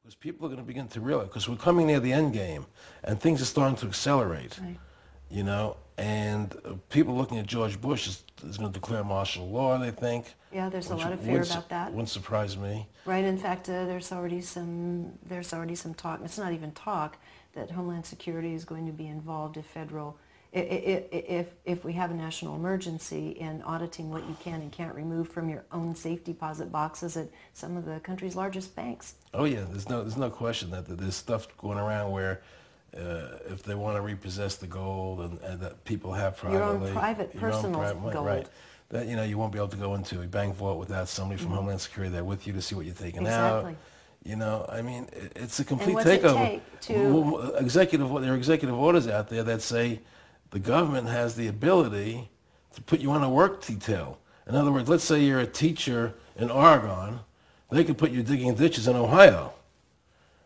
Because people are going to begin to realize, because we're coming near the end game, and things are starting to accelerate, Right. you know, and people looking at George Bush is going to declare martial law, they think. Yeah, there's a which lot of fear about that. Wouldn't surprise me. Right. In fact, there's already some talk. It's not even talk that Homeland Security is going to be involved if we have a national emergency in auditing what you can and can't remove from your own safe deposit boxes at some of the country's largest banks. Oh yeah, there's no question that there's stuff going around where if they want to repossess the gold and that people have privately, your own private personal gold. right? That you won't be able to go into a bank vault without somebody from Homeland Security there with you to see what you're taking Exactly. out. You know, I mean, it's a complete what's it takeover. take to- There are executive orders out there that say the government has the ability to put you on a work detail. In other words, let's say you're a teacher in Oregon, they can put you digging ditches in Ohio.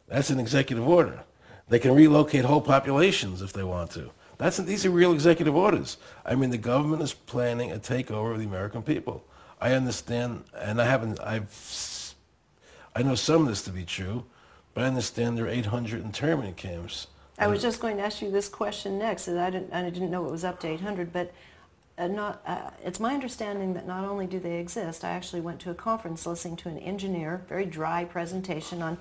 That's an executive order. They can relocate whole populations if they want to. These are real executive orders. I mean, the government is planning a takeover of the American people. I understand, and I know some of this to be true, but I understand there are 800 internment camps. I was just going to ask you this question next, and I didn't know it was up to 800, but it's my understanding that not only do they exist, I actually went to a conference listening to an engineer, very dry presentation on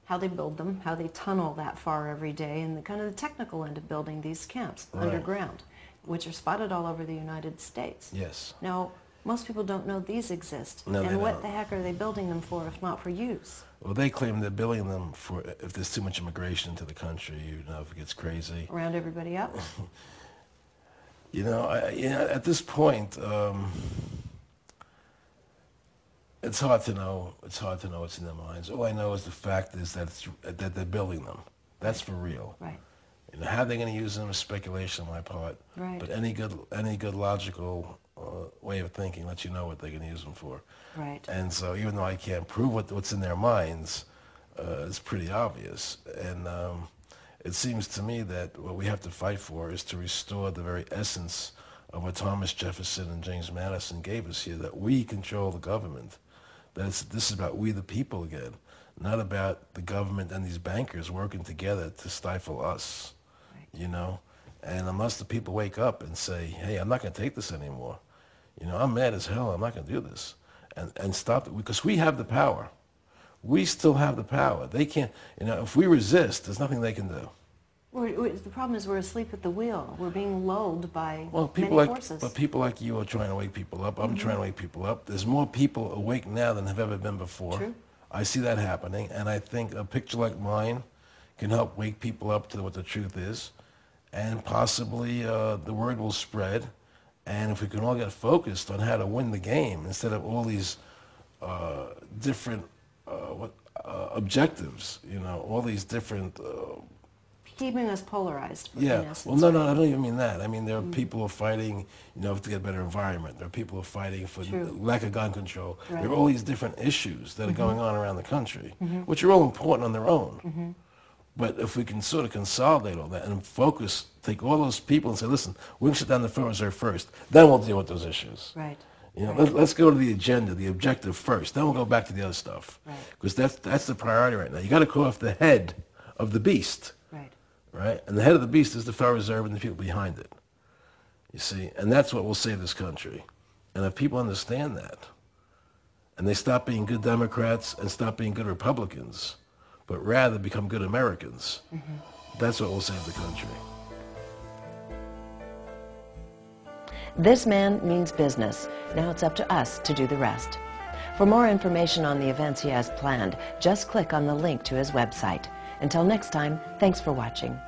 how they build them, how they tunnel that far every day, and the kind of the technical end of building these camps underground, which are spotted all over the United States. Yes. Now, most people don't know these exist. No, and what don't. the heck are they building them for if not for use? Well, they claim they're building them for if there's too much immigration into the country, if it gets crazy. Round everybody up? At this point, it's hard to know. It's hard to know what's in their minds. All I know is the fact is that they're building them. That's for real. Right. How they're going to use them is speculation on my part. Right. But any good logical way of thinking lets you know what they're going to use them for. Right. And so even though I can't prove what's in their minds, it's pretty obvious. And it seems to me that what we have to fight for is to restore the very essence of what Thomas Jefferson and James Madison gave us here, that we control the government. This is about we the people again, not about the government and these bankers working together to stifle us, Right. And unless the people wake up and say, hey, I'm not going to take this anymore. I'm mad as hell. I'm not going to do this. And stop it, because we have the power. We still have the power. They can't, if we resist, there's nothing they can do. The problem is we're asleep at the wheel. We're being lulled by many forces. But people like you are trying to wake people up. I'm trying to wake people up. There's more people awake now than have ever been before. True. I see that happening, and I think a picture like mine can help wake people up to what the truth is, and possibly the word will spread. And if we can all get focused on how to win the game instead of all these different objectives, all these different. Keeping us polarized. Yeah. In essence, Well, no, I don't even mean that. I mean, there are people who are fighting, to get a better environment. There are people who are fighting for lack of gun control. Right. There are all these different issues that are going on around the country, which are all important on their own. But if we can sort of consolidate all that and focus, take all those people and say, listen, we're going to shut down the Federal Reserve first, then we'll deal with those issues. Right. Let's go to the agenda, the objective first, then we'll go back to the other stuff. Right. Because that's the priority right now. You got to cut off the head of the beast. Right. Right? And the head of the beast is the Federal Reserve and the people behind it. You see? And that's what will save this country. And if people understand that, and they stop being good Democrats and stop being good Republicans, but rather become good Americans, that's what will save the country. This man means business. Now it's up to us to do the rest. For more information on the events he has planned, just click on the link to his website. Until next time, thanks for watching.